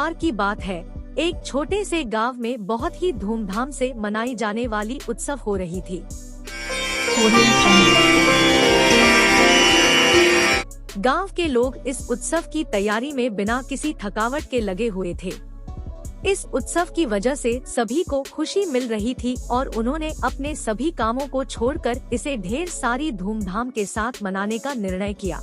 बार की बात है, एक छोटे से गांव में बहुत ही धूमधाम से मनाई जाने वाली उत्सव हो रही थी। गांव के लोग इस उत्सव की तैयारी में बिना किसी थकावट के लगे हुए थे। इस उत्सव की वजह से सभी को खुशी मिल रही थी और उन्होंने अपने सभी कामों को छोड़कर इसे ढेर सारी धूमधाम के साथ मनाने का निर्णय किया।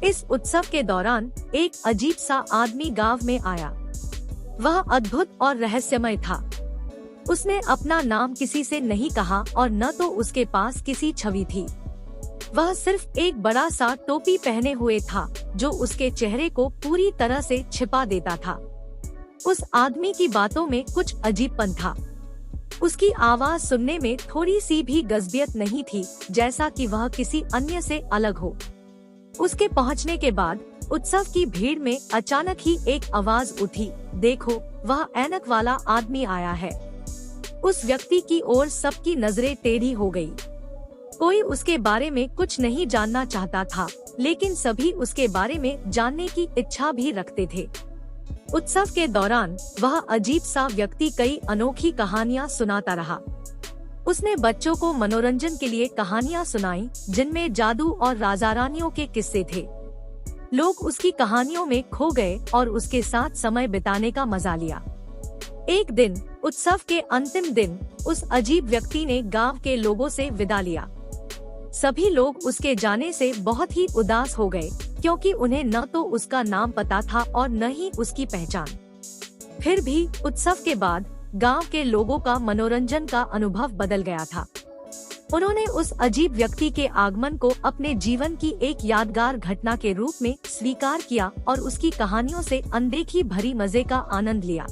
इस उत्सव के दौरान एक अजीब सा आदमी गांव में आया। वह अद्भुत और रहस्यमय था। उसने अपना नाम किसी से नहीं कहा और न तो उसके पास किसी छवि थी। वह सिर्फ एक बड़ा सा टोपी पहने हुए था जो उसके चेहरे को पूरी तरह से छिपा देता था। उस आदमी की बातों में कुछ अजीबपन था। उसकी आवाज सुनने में थोड़ी सी भी गज़बियत नहीं थी, जैसा कि वह किसी अन्य से अलग हो। उसके पहुंचने के बाद उत्सव की भीड़ में अचानक ही एक आवाज उठी, देखो, वह ऐनक वाला आदमी आया है। उस व्यक्ति की ओर सबकी नजरें टेढ़ी हो गई। कोई उसके बारे में कुछ नहीं जानना चाहता था, लेकिन सभी उसके बारे में जानने की इच्छा भी रखते थे। उत्सव के दौरान वह अजीब सा व्यक्ति कई अनोखी कहानियां सुनाता रहा। उसने बच्चों को मनोरंजन के लिए कहानियां सुनाई, जिनमें जादू और राजा रानियों के किस्से थे। लोग उसकी कहानियों में खो गए और उसके साथ समय बिताने का मजा लिया। एक दिन, उत्सव के अंतिम दिन, उस अजीब व्यक्ति ने गांव के लोगों से विदा लिया। सभी लोग उसके जाने से बहुत ही उदास हो गए, क्योंकि उन्हें न तो उसका नाम पता था और न ही उसकी पहचान। फिर भी उत्सव के बाद गांव के लोगों का मनोरंजन का अनुभव बदल गया था। उन्होंने उस अजीब व्यक्ति के आगमन को अपने जीवन की एक यादगार घटना के रूप में स्वीकार किया और उसकी कहानियों से अनदेखी भरी मजे का आनंद लिया।